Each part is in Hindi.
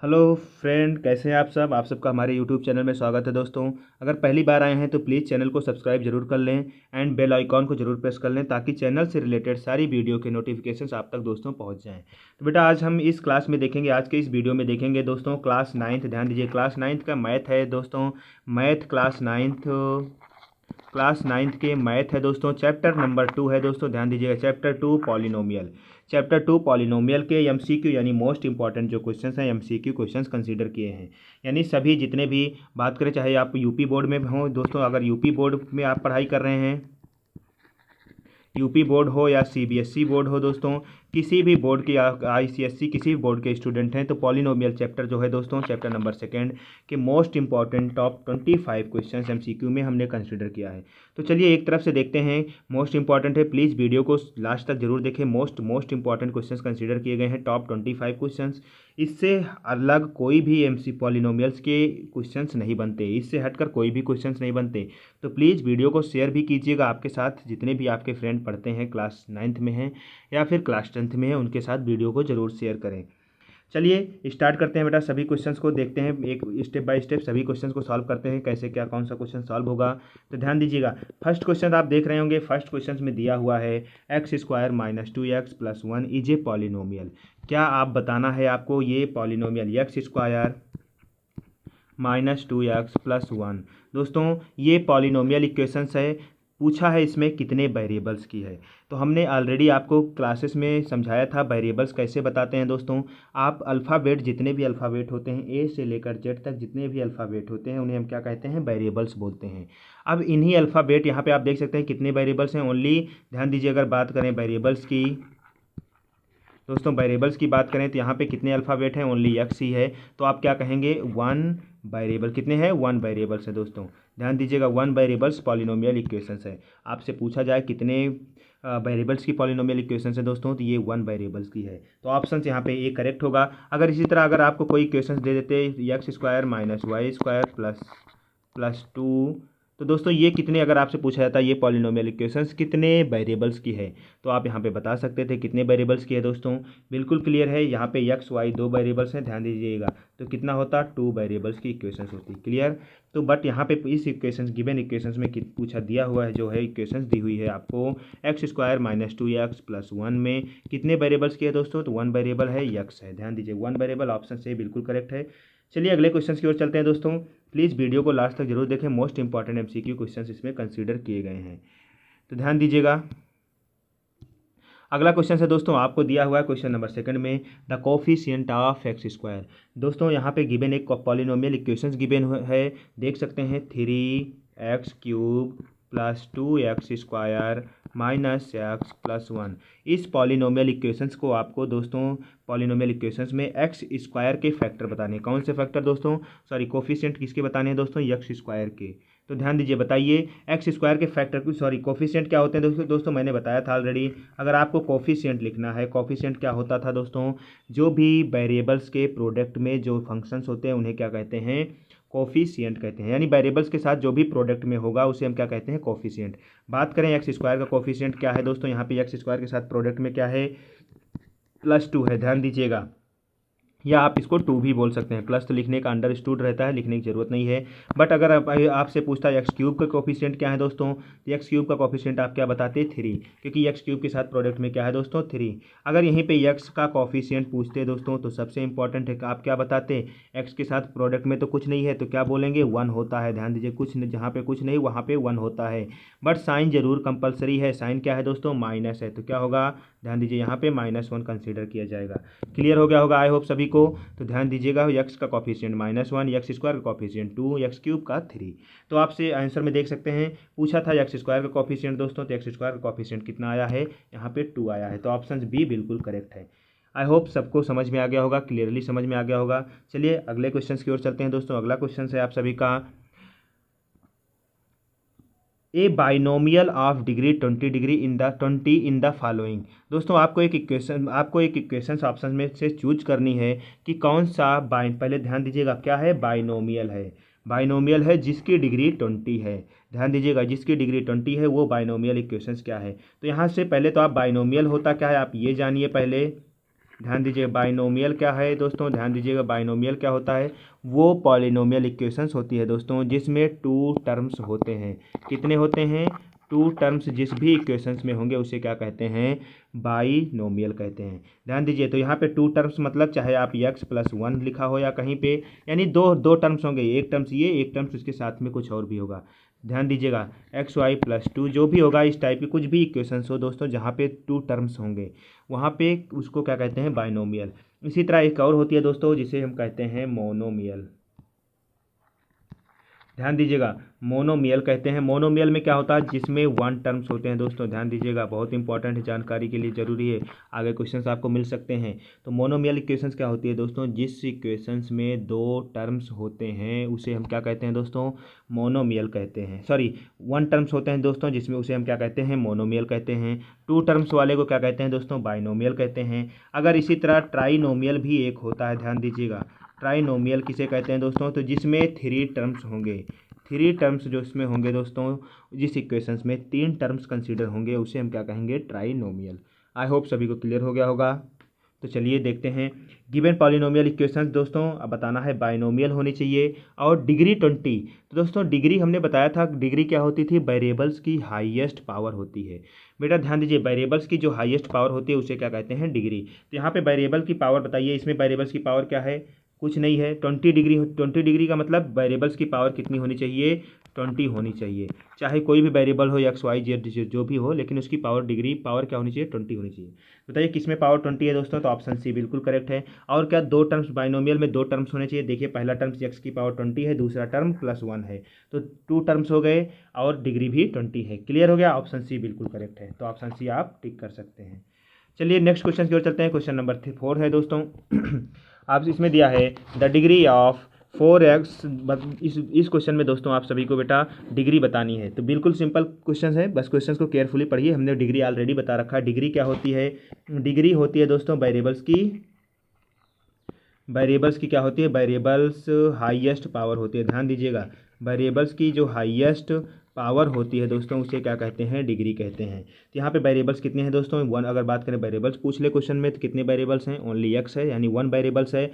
हेलो फ्रेंड, कैसे हैं आप सब। आप सबका हमारे यूट्यूब चैनल में स्वागत है दोस्तों। अगर पहली बार आए हैं तो प्लीज़ चैनल को सब्सक्राइब जरूर कर लें एंड बेल आइकॉन को जरूर प्रेस कर लें ताकि चैनल से रिलेटेड सारी वीडियो के नोटिफिकेशंस आप तक दोस्तों पहुंच जाएं। तो बेटा आज हम इस क्लास में देखेंगे, आज के इस वीडियो में देखेंगे दोस्तों क्लास नाइन्थ। ध्यान दीजिए, क्लास नाइन्थ का मैथ है दोस्तों। मैथ क्लास नाइन्थ के मैथ है दोस्तों। चैप्टर नंबर 2 है दोस्तों। ध्यान दीजिएगा, चैप्टर 2 पॉलिनोमियल। चैप्टर 2 पॉलिनोमियल के एमसीक्यू यानी मोस्ट इंपॉर्टेंट जो क्वेश्चंस हैं एमसीक्यू क्वेश्चंस कंसीडर किए हैं। यानी सभी जितने भी बात करें, चाहे आप यूपी बोर्ड में हों दोस्तों, अगर यूपी बोर्ड में आप पढ़ाई कर रहे हैं, यूपी बोर्ड हो या सीबीएसई बोर्ड हो दोस्तों, किसी भी बोर्ड के आईसीएसई किसी भी बोर्ड के स्टूडेंट हैं तो पॉलिनोमियल चैप्टर जो है दोस्तों, चैप्टर नंबर 2 के most important top 25 questions MCQ में हमने कंसिडर किया है। तो चलिए एक तरफ से देखते हैं, मोस्ट इंपॉर्टेंट है, प्लीज़ वीडियो को लास्ट तक जरूर देखें। मोस्ट इंपॉर्टेंट क्वेश्चंस कंसिडर किए गए हैं, टॉप 25 क्वेश्चंस। इससे अलग कोई भी एमसी पॉलिनोमियल्स के क्वेश्चंस नहीं बनते, इससे हटकर कोई भी क्वेश्चंस नहीं बनते। तो प्लीज़ वीडियो को शेयर भी कीजिएगा आपके साथ, जितने भी आपके फ्रेंड पढ़ते हैं, क्लास 9th में हैं या फिर क्लास 10th में है, उनके साथ वीडियो को ज़रूर शेयर करें। चलिए स्टार्ट करते हैं बेटा, सभी क्वेश्चंस को देखते हैं, एक स्टेप बाय स्टेप सभी क्वेश्चंस को सॉल्व करते हैं, कैसे क्या कौन सा क्वेश्चन सॉल्व होगा। तो ध्यान दीजिएगा, फर्स्ट क्वेश्चन आप देख रहे होंगे, फर्स्ट क्वेश्चन में दिया हुआ है x² - 2x + 1 is a polynomial. क्या आप बताना है आपको, ये पॉलिनोमियल x² - 2x + 1 दोस्तों ये पॉलिनोमियल इक्वेशंस है। पूछा है इसमें कितने वेरिएबल्स की है। तो हमने ऑलरेडी आपको क्लासेस में समझाया था वेरिएबल्स कैसे बताते हैं दोस्तों। आप अल्फ़ाबेट, जितने भी अल्फ़ाबेट होते हैं ए से लेकर जेड तक, जितने भी अल्फ़ाबेट होते हैं उन्हें हम क्या कहते हैं, वेरिएबल्स बोलते हैं। अब इन्हीं अल्फ़ाबेट, यहाँ पे आप देख सकते हैं कितने वेरिएबल्स हैं, ओनली। ध्यान दीजिए, अगर बात करें वेरिएबल्स की दोस्तों, वेरिएबल्स की बात करें तो यहाँ पे कितने अल्फ़ाबेट हैं, ओनली एक्स ही है। तो आप क्या कहेंगे, 1 वेरिएबल। कितने हैं, 1 वेरिएबल्स है दोस्तों। ध्यान दीजिएगा, 1 वेरिएबल्स पॉलिनोमियल इक्वेशंस है। आपसे पूछा जाए कितने वेरिएबल्स की पॉलिनोमियल इक्वेशंस है दोस्तों, तो ये 1 वेरिएबल्स की है। तो ऑप्शन यहाँ पे ए करेक्ट होगा। अगर इसी तरह अगर आपको कोई इक्वेशंस दे देते x² - y² + 2, तो दोस्तों ये कितने, अगर आपसे पूछा जाता है ये पॉलिनोमियल इक्वेशंस कितने वेरिएबल्स की है, तो आप यहाँ पे बता सकते थे कितने वेरिएबल्स की है दोस्तों। बिल्कुल क्लियर है, यहाँ पे x y 2 वेरिएबल्स हैं, ध्यान दीजिएगा। तो कितना होता, 2 वेरिएबल्स की इक्वेशंस होती। क्लियर। तो बट यहाँ पे इस इक्वेशंस, गिवन इक्वेशंस में पूछा दिया हुआ है, जो है इक्वेशंस दी हुई है आपको, x² - 2x + 1 में कितने वेरिएबल्स की है दोस्तों, तो 1 वेरिएबल है, x है। ध्यान दीजिए, 1 वेरिएबल, ऑप्शन से बिल्कुल करेक्ट है। चलिए अगले क्वेश्चन की ओर चलते हैं दोस्तों। प्लीज़ वीडियो को लास्ट तक जरूर देखें, मोस्ट इंपॉर्टेंट एमसीक्यू क्वेश्चंस इसमें कंसीडर किए गए हैं। तो ध्यान दीजिएगा, अगला क्वेश्चन है दोस्तों, आपको दिया हुआ है क्वेश्चन नंबर 2 में, द कोफिशिएंट ऑफ x²। दोस्तों यहाँ पे गिवन एक पॉलिनोमियल इक्वेशंस गिवन है, देख सकते हैं, 3x³ + 2x² - x + 1। इस पॉलिनोमियल इक्वेशंस को आपको दोस्तों, पॉलिनोमियल इक्वेशंस में x² के फैक्टर बताने। कौन से फैक्टर दोस्तों, सॉरी कोफिशिएंट किसके बताने हैं दोस्तों, x² के। तो ध्यान दीजिए, बताइए x² के फैक्टर को, सॉरी कोफिशिएंट क्या होते हैं दोस्तों मैंने बताया था ऑलरेडी। अगर आपको कोफिशिएंट लिखना है, कोफिशिएंट क्या होता था दोस्तों, जो भी वेरिएबल्स के प्रोडक्ट में जो फंक्शंस होते हैं उन्हें क्या कहते हैं, कोफिशिएंट कहते हैं। यानी वेरिएबल्स के साथ जो भी प्रोडक्ट में होगा उसे हम क्या कहते हैं, कोफिशिएंट। बात करें x² का कोफिशिएंट क्या है दोस्तों, यहाँ पे x² के साथ प्रोडक्ट में क्या है, +2 है। ध्यान दीजिएगा, या आप इसको 2 भी बोल सकते हैं, प्लस तो लिखने का अंडरस्टूड रहता है, लिखने की ज़रूरत नहीं है। बट अगर आपसे पूछता है x³ का कोफिशिएंट क्या है दोस्तों, तो x³ का कोफिशिएंट आप क्या बताते, 3, क्योंकि x³ के साथ प्रोडक्ट में क्या है दोस्तों, 3। अगर यहीं पे x का कोफिशिएंट पूछते दोस्तों, तो सबसे इंपॉर्टेंट है कि आप क्या बताते, x के साथ प्रोडक्ट में तो कुछ नहीं है, तो क्या बोलेंगे, 1 होता है। ध्यान दीजिए, कुछ जहाँ पे कुछ नहीं वहाँ पे 1 होता है। बट साइन जरूर कंपलसरी है, साइन क्या है दोस्तों, माइनस है, तो क्या होगा, ध्यान दीजिए यहाँ पे -1 कंसीडर किया जाएगा। क्लियर हो गया होगा आई होप सभी को। तो ध्यान दीजिएगा, x का कोफिशिएंट -1, x² का कोफिशिएंट 2, x³ का 3। तो आपसे आंसर में देख सकते हैं, पूछा था x² का कोफिशिएंट दोस्तों, तो x² का कोफिशिएंट कितना आया है, यहाँ पे 2 आया है। तो ऑप्शन बी बिल्कुल करेक्ट है। आई होप सबको समझ में आ गया होगा, क्लियरली समझ में आ गया होगा। चलिए अगले क्वेश्चन की ओर चलते हैं दोस्तों। अगला क्वेश्चन है आप सभी का, a binomial of degree 20 in the following. दोस्तों आपको एक इक्वेशन ऑप्शन में से चूज करनी है कि कौन सा पहले ध्यान दीजिएगा, क्या है, बाइनोमियल है। बाइनोमियल है जिसकी डिग्री 20 है। ध्यान दीजिएगा, जिसकी डिग्री 20 है वो बाइनोमियल इक्वेशंस क्या है। तो यहाँ से पहले तो आप बाइनोमियल होता क्या है आप ये जानिए पहले। ध्यान दीजिएगा बाइनोमियल क्या है दोस्तों, ध्यान दीजिएगा बाइनोमियल क्या होता है, वो पॉलिनोमियल इक्वेशंस होती है दोस्तों जिसमें टू टर्म्स होते हैं। कितने होते हैं, टू टर्म्स जिस भी इक्वेशंस में होंगे उसे क्या कहते हैं, बाइनोमियल कहते हैं। ध्यान दीजिए तो यहाँ पे टू टर्म्स मतलब चाहे आप x+1 लिखा हो या कहीं पे, यानी दो दो टर्म्स होंगे, एक टर्म्स ये, एक टर्म्स उसके साथ में कुछ और भी होगा। ध्यान दीजिएगा xy+2 जो भी होगा, इस टाइप के कुछ भी इक्वेशंस हो दोस्तों जहाँ पे टू टर्म्स होंगे वहाँ पे उसको क्या कहते हैं, बाइनोमियल। इसी तरह एक और होती है दोस्तों जिसे हम कहते हैं मोनोमियल। ध्यान दीजिएगा मोनोमियल कहते हैं। मोनोमियल में क्या होता है, जिसमें वन टर्म्स होते हैं दोस्तों। ध्यान दीजिएगा बहुत इंपॉर्टेंट जानकारी के लिए ज़रूरी है, आगे क्वेश्चंस आपको मिल सकते हैं। तो मोनोमियल इक्वेशंस क्या होती है दोस्तों, जिस इक्वेशंस में दो टर्म्स होते हैं उसे हम क्या कहते हैं दोस्तों, मोनोमियल कहते हैं। सॉरी, वन टर्म्स होते हैं दोस्तों जिसमें उसे हम क्या कहते हैं, मोनोमियल कहते हैं। टू टर्म्स वाले को क्या कहते हैं दोस्तों, बाइनोमियल कहते हैं। अगर इसी तरह ट्राइनोमियल भी एक होता है, ध्यान दीजिएगा ट्राइनोमियल किसे कहते हैं दोस्तों, तो जिसमें थ्री टर्म्स होंगे, थ्री टर्म्स जो इसमें होंगे दोस्तों, जिस इक्वेशंस में तीन टर्म्स कंसीडर होंगे उसे हम क्या कहेंगे, ट्राइनोमियल। आई होप सभी को क्लियर हो गया होगा। तो चलिए देखते हैं गिवन पॉलिनोमियल इक्वेशंस दोस्तों। अब बताना है बाइनोमियल होनी चाहिए और डिग्री 20। तो दोस्तों डिग्री हमने बताया था, डिग्री क्या होती थी, वेरिएबल्स की हाईएस्ट पावर होती है। बेटा ध्यान दीजिए वेरिएबल्स की जो हाईएस्ट पावर होती है उसे क्या कहते हैं, डिग्री। तो यहाँ पे वेरिएबल की पावर बताइए, इसमें वेरिएबल्स की पावर क्या है, कुछ नहीं है, 20 डिग्री। 20 डिग्री का मतलब वेरिएबल्स की पावर कितनी होनी चाहिए, 20 होनी चाहिए। चाहे कोई भी वेरिएबल हो XYZ जो भी हो, लेकिन उसकी पावर डिग्री पावर क्या होनी चाहिए, 20 होनी चाहिए। बताइए किसमें पावर 20 है दोस्तों, तो ऑप्शन सी बिल्कुल करेक्ट है। और क्या, दो टर्म्स बाइनोमियल में दो टर्म्स होने चाहिए। देखिए पहला टर्म x की पावर 20 है, दूसरा टर्म +1 है, तो टू टर्म्स हो गए और डिग्री भी 20 है। क्लियर हो गया, ऑप्शन सी बिल्कुल करेक्ट है। तो ऑप्शन सी आप टिक कर सकते हैं। चलिए नेक्स्ट क्वेश्चन की ओर चलते हैं। क्वेश्चन नंबर 4 है दोस्तों। आप इसमें दिया है द डिग्री ऑफ 4x। इस क्वेश्चन में दोस्तों आप सभी को बेटा डिग्री बतानी है। तो बिल्कुल सिंपल क्वेश्चन है, बस क्वेश्चन को केयरफुली पढ़िए। हमने डिग्री ऑलरेडी बता रखा है। डिग्री क्या होती है, डिग्री होती है दोस्तों वेरिएबल्स की, वेरिएबल्स की क्या होती है, वेरिएबल्स हाईएस्ट पावर होती है। ध्यान दीजिएगा वेरिएबल्स की जो हाईएस्ट पावर होती है दोस्तों उसे क्या कहते हैं, डिग्री कहते हैं। तो यहाँ पे वेरिएबल्स कितने हैं दोस्तों, 1। अगर बात करें वेरिएबल्स पूछ ले क्वेश्चन में तो कितने वेरिएबल्स हैं, ओनली x है, यानी 1 वेरिएबल्स है।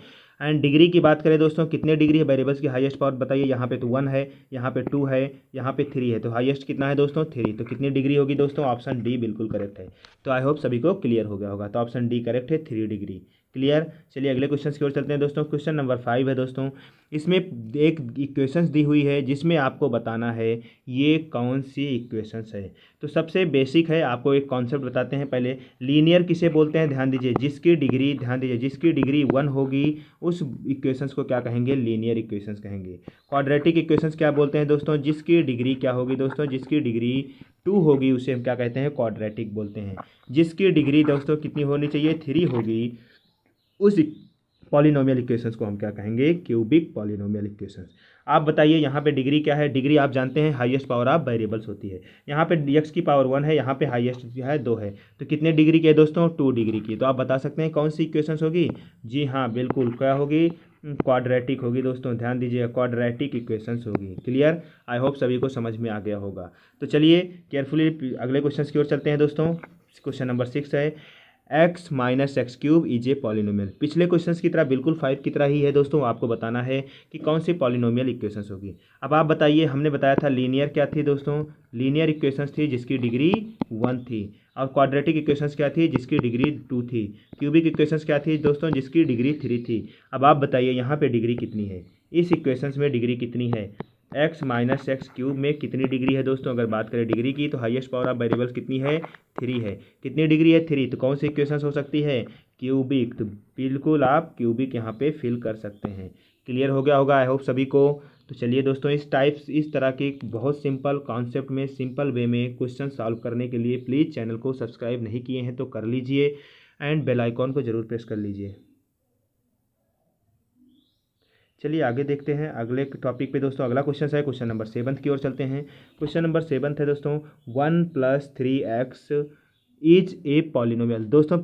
एंड डिग्री की बात करें दोस्तों, कितने डिग्री है वेरिएबल्स की हाईएस्ट पावर बताइए। यहाँ पे तो 1 है, यहाँ पे 2 है, यहाँ पे 3 है, तो हाईएस्ट कितना है दोस्तों, 3। तो कितनी डिग्री होगी दोस्तों, ऑप्शन डी बिल्कुल करेक्ट है। तो आई होप सभी को क्लियर हो गया होगा। तो ऑप्शन डी करेक्ट है, 3 डिग्री। क्लियर। चलिए अगले क्वेश्चन की ओर चलते हैं दोस्तों। क्वेश्चन नंबर 5 है दोस्तों। इसमें एक इक्वेशंस दी हुई है जिसमें आपको बताना है ये कौन सी इक्वेशंस है। तो सबसे बेसिक है, आपको एक कॉन्सेप्ट बताते हैं पहले। लीनियर किसे बोलते हैं, ध्यान दीजिए जिसकी डिग्री, ध्यान दीजिए जिसकी डिग्री 1 होगी उस इक्वेशंस को क्या कहेंगे, लीनियर इक्वेशंस कहेंगे। क्वाड्रेटिक इक्वेशंस क्या बोलते हैं दोस्तों, जिसकी डिग्री क्या होगी दोस्तों, जिसकी डिग्री 2 होगी उसे हम क्या कहते हैं, क्वाड्रेटिक बोलते हैं। जिसकी डिग्री दोस्तों कितनी होनी चाहिए, 3 होगी उस पॉलिनोमियल इक्वेशंस को हम क्या कहेंगे, क्यूबिक पॉलिनोमियल इक्वेशंस। आप बताइए यहाँ पे डिग्री क्या है, डिग्री आप जानते हैं हाईएस्ट पावर ऑफ वेरिएबल्स होती है। यहाँ पे x की पावर 1 है, यहाँ पे हाईएस्ट है 2 है, तो कितने डिग्री की है दोस्तों, 2 डिग्री की। तो आप बता सकते हैं कौन सी इक्वेशंस होगी, जी हाँ बिल्कुल क्या होगी, क्वाड्रेटिक होगी दोस्तों। ध्यान दीजिए क्वाड्रेटिक इक्वेशंस होगी। क्लियर। आई होप सभी को समझ में आ गया होगा। तो चलिए केयरफुली अगले क्वेश्चन की ओर चलते हैं दोस्तों। क्वेश्चन नंबर 6 है x - x³ is a polynomial. पिछले क्वेश्चंस की तरह बिल्कुल 5 की तरह ही है दोस्तों। आपको बताना है कि कौन सी पॉलिनोमियल इक्वेशंस होगी। अब आप बताइए, हमने बताया था लीनियर क्या थी दोस्तों, लीनियर इक्वेशंस थी जिसकी डिग्री 1 थी। और क्वाड्रेटिक इक्वेशंस क्या थी, जिसकी डिग्री 2 थी। क्यूबिक इक्वेशंस क्या थी दोस्तों, जिसकी डिग्री 3 थी। अब आप बताइए यहाँ पे डिग्री कितनी है, इस इक्वेशंस में डिग्री कितनी है, x - x³ में कितनी डिग्री है दोस्तों। अगर बात करें डिग्री की तो हाईएस्ट पावर ऑफ वेरिएबल्स कितनी है, 3 है। कितनी डिग्री है, 3। तो कौन सी इक्वेशंस हो सकती है, क्यूबिक। तो बिल्कुल आप क्यूबिक यहाँ पे फिल कर सकते हैं। क्लियर हो गया होगा आई होप सभी को। तो चलिए दोस्तों इस तरह के बहुत सिंपल कॉन्सेप्ट में, सिंपल वे में क्वेश्चन सॉल्व करने के लिए प्लीज़ चैनल को सब्सक्राइब नहीं किए हैं तो कर लीजिए एंड बेल आइकॉन को ज़रूर प्रेस कर लीजिए। चलिए आगे देखते हैं अगले टॉपिक पे दोस्तों। अगला क्वेश्चन है क्वेश्चन नंबर 7 की ओर चलते हैं। क्वेश्चन नंबर 7 है दोस्तों, 1 + 3x इज ए पॉलिनोमियल। दोस्तों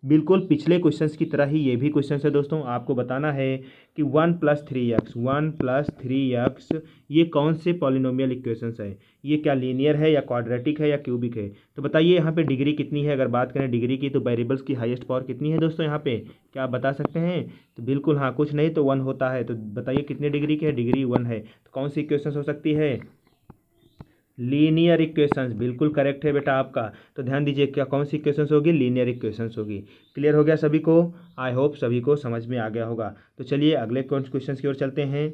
बिल्कुल पिछले क्वेश्चंस की तरह ही ये भी क्वेश्चन है दोस्तों। आपको बताना है कि 1 + 3x ये कौन से पॉलिनोमियल इक्वेशंस है, ये क्या लीनियर है या क्वाड्रेटिक है या क्यूबिक है। तो बताइए यहाँ पे डिग्री कितनी है। अगर बात करें डिग्री की तो वेरिएबल्स की हाईएस्ट पावर कितनी है दोस्तों यहाँ पे, क्या आप बता सकते हैं। तो बिल्कुल हाँ, कुछ नहीं तो 1 होता है। तो बताइए कितने डिग्री की है, डिग्री 1 है। तो कौन सी इक्वेशंस हो सकती है, लीनियर इक्वेशंस। बिल्कुल करेक्ट है बेटा आपका। तो ध्यान दीजिए क्या कौन सी इक्वेशंस होगी, लीनियर इक्वेशंस होगी। क्लियर हो गया सभी को, आई होप सभी को समझ में आ गया होगा। तो चलिए अगले क्वेश्चन की ओर चलते हैं।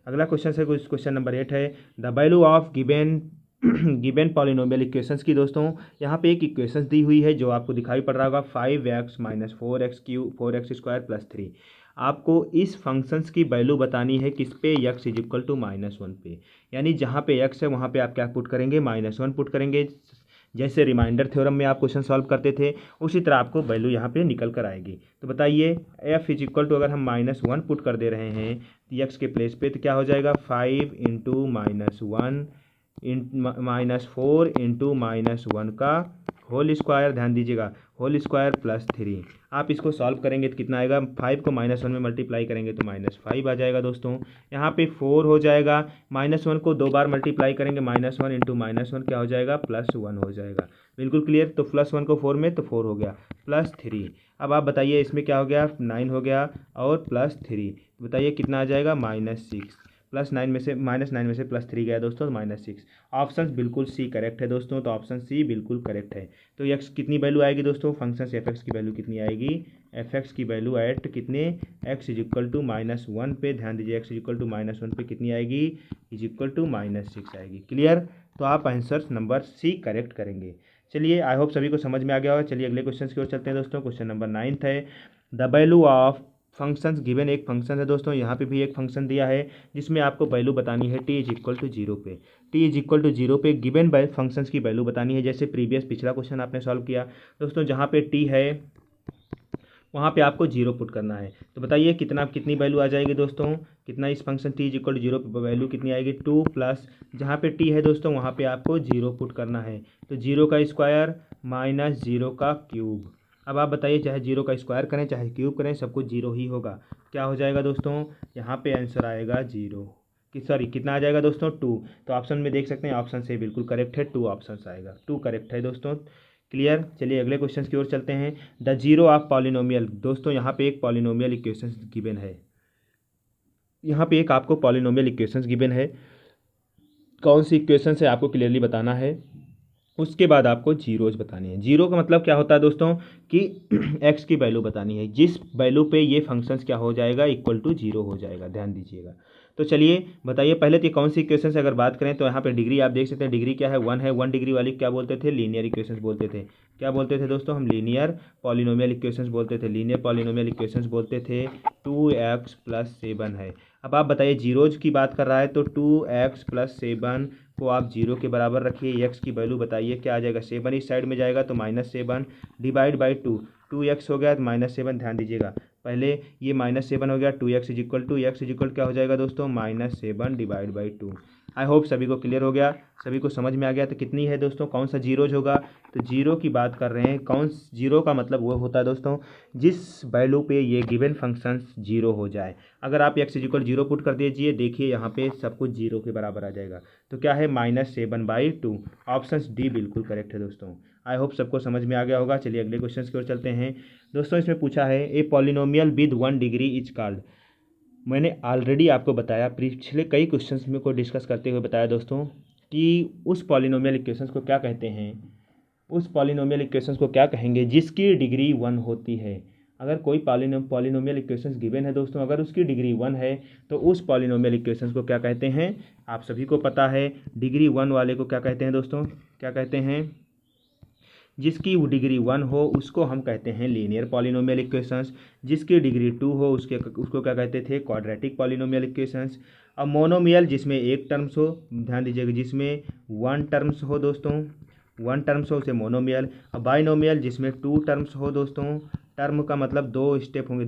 अगला क्वेश्चन है क्वेश्चन नंबर 8 है the value of given given polynomial equations की। दोस्तों यहाँ पे एक इक्वेशंस दी हुई है जो आपको दिखाई पड़ रहा होगा 5x - 4x² + 3। आपको इस फंक्शंस की वैल्यू बतानी है किस पे, x = -1 पे। यानी जहाँ पे x है वहाँ पे आप क्या पुट करेंगे, -1 पुट करेंगे। जैसे रिमाइंडर थ्योरम में आप क्वेश्चन सॉल्व करते थे उसी तरह आपको वैल्यू यहाँ पे निकल कर आएगी। तो बताइए f = अगर हम -1 पुट कर दे रहे हैं x के प्लेस पे तो क्या हो जाएगा, 5 × -4 × -1 का होल स्क्वायर, ध्यान दीजिएगा होल स्क्वायर +3। आप इसको सॉल्व करेंगे तो कितना आएगा, 5 को -1 में मल्टीप्लाई करेंगे तो -5 आ जाएगा दोस्तों। यहाँ पे 4 हो जाएगा, -1 को 2 बार मल्टीप्लाई करेंगे, -1 × -1 क्या हो जाएगा, +1 हो जाएगा। बिल्कुल क्लियर। तो +1 को 4 में तो 4 हो गया, +3। अब आप बताइए इसमें क्या हो गया, 9 हो गया और +3। बताइए कितना आ जाएगा, -6। +9 में से -9 में से +3 गया दोस्तों, -6। ऑप्शन बिल्कुल सी करेक्ट है दोस्तों। तो ऑप्शन सी बिल्कुल करेक्ट है। तो x कितनी वैल्यू आएगी दोस्तों, फंक्शन से f(x) की वैल्यू कितनी आएगी, f(x) की वैल्यू एट कितने, x = -1 पे। ध्यान दीजिए x = -1 पे कितनी आएगी, =−6 आएगी। क्लियर। तो आप आंसर नंबर सी करेक्ट करेंगे। चलिए आई होप सभी को समझ में आ गया होगा। चलिए अगले क्वेश्चन की ओर चलते हैं दोस्तों। क्वेश्चन नंबर 9 है the value of functions given. एक फंक्शन है दोस्तों, यहाँ पे भी एक फंक्शन दिया है जिसमें आपको वैल्यू बतानी है t = 0 पे। t = 0 पे गिवन फंक्शंस की वैल्यू बतानी है। जैसे पिछला क्वेश्चन आपने सॉल्व किया दोस्तों, जहाँ पे t है वहाँ पे आपको 0 पुट करना है। तो बताइए कितनी वैल्यू आ जाएगी दोस्तों, कितना इस फंक्शन t = 0 पे वैल्यू कितनी आएगी, 2 प्लस जहाँ पे t है दोस्तों वहाँ पे आपको 0 पुट करना है। तो 0 का स्क्वायर -0 का क्यूब। अब आप बताइए चाहे 0 का स्क्वायर करें चाहे क्यूब करें सब कुछ 0 ही होगा। क्या हो जाएगा दोस्तों, यहाँ पे आंसर आएगा 0 कितना आ जाएगा दोस्तों, 2। तो ऑप्शन में देख सकते हैं ऑप्शन से बिल्कुल करेक्ट है, 2 ऑप्शन आएगा, 2 करेक्ट है दोस्तों। क्लियर। चलिए अगले क्वेश्चन की ओर चलते हैं। The zero of polynomial. दोस्तों यहाँ पे एक पॉलिनोमियल इक्वेशन गिवन है, यहाँ पे एक आपको पॉलिनोमियल इक्वेशन गिवन है। कौन सी इक्वेशन से आपको क्लियरली बताना है, उसके बाद आपको जीरोज बतानी है। जीरो का मतलब क्या होता है दोस्तों कि x की वैल्यू बतानी है, जिस वैल्यू पे ये फंक्शंस क्या हो जाएगा, =0 हो जाएगा। ध्यान दीजिएगा। तो चलिए बताइए पहले तो कौन सी इक्वेशन से अगर बात करें तो यहाँ पे डिग्री आप देख सकते हैं, डिग्री क्या है, 1 है। 1 डिग्री वाली क्या बोलते थे, लीनियर इक्वेशंस बोलते थे। क्या बोलते थे दोस्तों, हम लीनियर पॉलिनोमियल इक्वेशंस बोलते थे। लीनियर पॉलिनोमियल इक्वेशंस बोलते थे। 2x + 7 है। अब आप बताइए जीरोज की बात कर रहा है तो 2x + 7 को आप 0 के बराबर रखिए। x की वैल्यू बताइए क्या आ जाएगा, 7 इस साइड में जाएगा तो -7 डिवाइड बाई 2, 2x हो गया तो -7। ध्यान दीजिएगा पहले ये -7 हो गया, 2x क्या हो जाएगा दोस्तों, -7 डिवाइड बाई 2। आई होप सभी को क्लियर हो गया, सभी को समझ में आ गया। तो कितनी है दोस्तों, कौन सा जीरोज होगा, तो जीरो की बात कर रहे हैं। कौन जीरो का मतलब वो होता है दोस्तों जिस वैल्यू पे ये गिवन फंक्शंस 0 हो जाए। अगर आप x = 0 पुट कर दीजिए, देखिए यहाँ पे सब कुछ 0 के बराबर आ जाएगा। तो क्या है, -7/2। ऑप्शन डी बिल्कुल करेक्ट है दोस्तों। आई होप सबको समझ में आ गया होगा। चलिए अगले क्वेश्चन की ओर चलते हैं दोस्तों। इसमें पूछा है a polynomial with 1 degree is called. मैंने ऑलरेडी आपको बताया, पिछले कई क्वेश्चंस में को डिस्कस करते हुए बताया दोस्तों कि उस पॉलिनोमियल इक्वेशंस को क्या कहते हैं, उस पॉलिनोमियल इक्वेशंस को क्या कहेंगे जिसकी डिग्री 1 होती है। अगर कोई पॉलिनोमियल इक्वेशंस गिवन है दोस्तों, अगर उसकी डिग्री 1 है तो उस पॉलिनोमियल इक्वेशंस को क्या कहते हैं, आप सभी को पता है। डिग्री 1 वाले को क्या कहते हैं दोस्तों, क्या कहते हैं, जिसकी डिग्री 1 हो उसको हम कहते हैं लीनियर पॉलिनोमियल इक्वेशंस। जिसकी डिग्री 2 हो उसको क्या कहते थे, क्वाड्रेटिक पॉलिनोमियल इक्वेशंस। अब मोनोमियल जिसमें एक टर्म्स हो, ध्यान दीजिएगा जिसमें 1 टर्म्स हो दोस्तों, 1 टर्म्स हो उसे मोनोमियल। अब बाइनोमियल जिसमें 2 टर्म्स हो दोस्तों, टर्म का मतलब 2 स्टेप होंगे,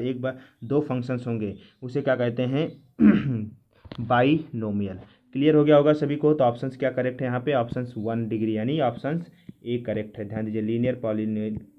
एक बार 2 फंक्शंस होंगे, उसे क्या कहते हैं बाइनोमियल। क्लियर हो गया होगा सभी को। तो ऑप्शंस क्या करेक्ट है यहाँ पे, ऑप्शंस 1 डिग्री यानी ऑप्शंस ए करेक्ट है। ध्यान दीजिए लीनियर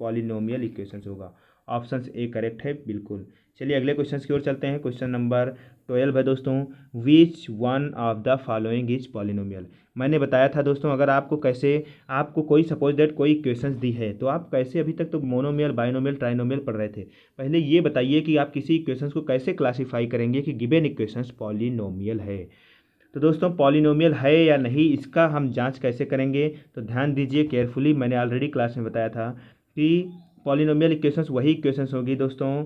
पॉलिनोमियल इक्वेशंस होगा, ऑप्शन ए करेक्ट है बिल्कुल। चलिए अगले क्वेश्चन की ओर चलते हैं। क्वेश्चन नंबर 12 है दोस्तों, which one of the following is polynomial. मैंने बताया था दोस्तों, अगर आपको कोई सपोज दैट कोई इक्वेशंस दी है तो आप कैसे, अभी तक तो मोनोमियल बाइनोमियल ट्राइनोमियल पढ़ रहे थे, पहले ये बताइए कि आप किसी इक्वेशंस को कैसे क्लासीफाई करेंगे कि गिवन इक्वेशंस पॉलिनोमियल है। तो दोस्तों पॉलिनोमियल है या नहीं, इसका हम जांच कैसे करेंगे, तो ध्यान दीजिए केयरफुली। मैंने ऑलरेडी क्लास में बताया था कि पॉलिनोमियल इक्वेशंस वही इक्वेशंस होगी दोस्तों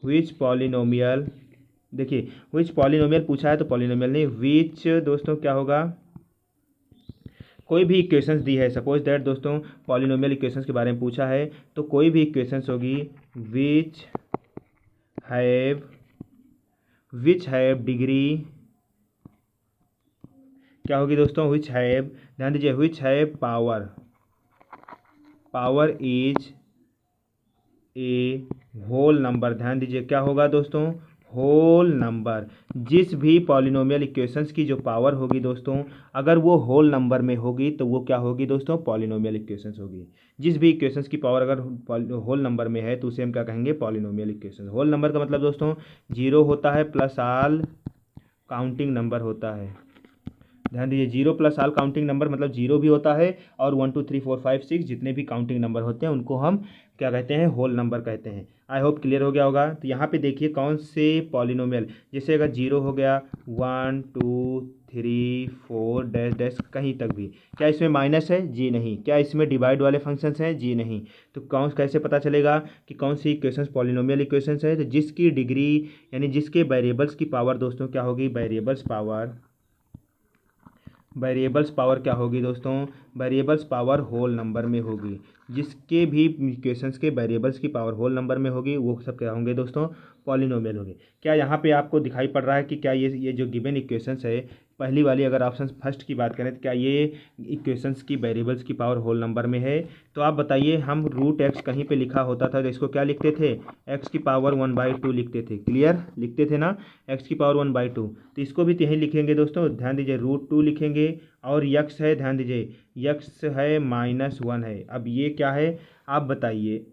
विच पॉलिनोमियल, देखिए विच पॉलिनोमियल पूछा है तो पॉलिनोमियल नहीं, विच दोस्तों क्या होगा, कोई भी इक्वेशंस दी है, सपोज दैट दोस्तों पॉलिनोमियल इक्वेशंस के बारे में पूछा है तो कोई भी इक्वेशंस होगी विच हैव डिग्री, क्या होगी दोस्तों, विच हैव, ध्यान दीजिए which have power is a whole number. ध्यान दीजिए क्या होगा दोस्तों, होल नंबर। जिस भी पॉलिनोमियल इक्वेशंस की जो पावर होगी दोस्तों, अगर वो होल नंबर में होगी तो वो क्या होगी दोस्तों, पॉलिनोमियल इक्वेशंस होगी। जिस भी इक्वेशंस की पावर अगर होल नंबर में है तो उसे हम क्या कहेंगे, पॉलिनोमियल इक्वेशन। होल नंबर का मतलब दोस्तों 0 होता है प्लस आल काउंटिंग नंबर होता है। ध्यान दीजिए 0 प्लस आल काउंटिंग नंबर मतलब 0 भी होता है, और 1 2 3 4 5 6 जितने भी काउंटिंग नंबर होते हैं उनको हम क्या कहते हैं, होल नंबर कहते हैं। आई होप क्लियर हो गया होगा। तो यहाँ पे देखिए कौन से पॉलिनोमियल, जैसे अगर 0 हो गया 1 2 3 4 डैश डैश कहीं तक भी, क्या इसमें माइनस है, जी नहीं। क्या इसमें डिवाइड वाले फंक्शंस हैं, जी नहीं। तो कैसे पता चलेगा कि कौन सी इक्वेशंस पॉलिनोमियल इक्वेशंस है, तो जिसकी डिग्री यानी जिसके वेरिएबल्स की पावर दोस्तों क्या होगी, वेरिएबल्स पावर क्या होगी दोस्तों, वेरिएबल्स पावर होल नंबर में होगी। जिसके भी इक्वेशंस के वेरिएबल्स की पावर होल नंबर में होगी वो सब क्या होंगे दोस्तों, पॉलिनोमियल होंगे। क्या यहाँ पे आपको दिखाई पड़ रहा है कि क्या ये जो गिवन इक्वेशंस है, पहली वाली अगर ऑप्शन फर्स्ट की बात करें तो क्या ये इक्वेशंस की वेरिएबल्स की पावर होल नंबर में है, तो आप बताइए। हम रूट एक्स कहीं पे लिखा होता था तो इसको क्या लिखते थे, एक्स की पावर 1/2 लिखते थे, क्लियर लिखते थे ना, एक्स की पावर 1/2। तो इसको भी यहीं लिखेंगे दोस्तों, ध्यान दीजिए √2 लिखेंगे, और यक्स है, ध्यान दीजिए यक्स है -1 है। अब ये क्या है आप बताइए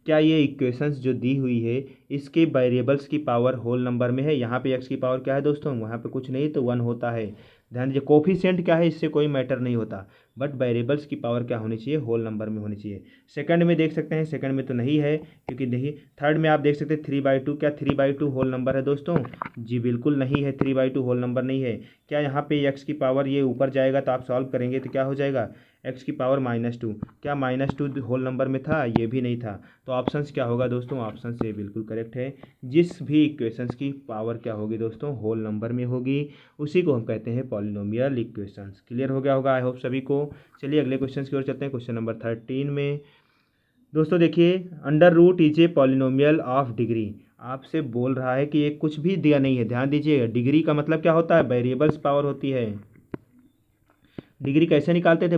क्या ये इक्वेशंस जो दी हुई है इसके वेरिएबल्स की पावर होल नंबर में है। यहाँ पे एक्स की पावर क्या है दोस्तों, वहाँ पे कुछ नहीं तो 1 होता है। ध्यान दीजिए कोफिशिएंट क्या है इससे कोई मैटर नहीं होता, बट वेरिएबल्स की पावर क्या होनी चाहिए, होल नंबर में होनी चाहिए। सेकंड में देख सकते हैं, सेकंड में तो नहीं है क्योंकि नहीं। थर्ड में आप देख सकते हैं 3/2, क्या 3/2 होल नंबर है दोस्तों, जी बिल्कुल नहीं है, 3/2 होल नंबर नहीं है। क्या यहाँ पे एक्स की पावर ये ऊपर जाएगा तो आप सॉल्व करेंगे तो क्या हो जाएगा, एक्स की पावर -2, क्या -2 होल नंबर में था, ये भी नहीं था। तो ऑप्शन क्या होगा दोस्तों, ऑप्शन से बिल्कुल करेक्ट है। जिस भी इक्वेशंस की पावर क्या होगी दोस्तों, होल नंबर में होगी, उसी को हम कहते हैं पॉलिनोमियल इक्वेशंस। क्लियर हो गया होगा आई होप सभी को। चलिए अगले क्वेश्चन की ओर चलते हैं। क्वेश्चन नंबर 13 में दोस्तों देखिए, √ is a polynomial of degree. आपसे बोल रहा है कि ये कुछ भी दिया नहीं है, ध्यान दीजिए डिग्री का मतलब क्या होता है, वेरिएबल्स पावर होती है। डिग्री कैसे निकालते थे,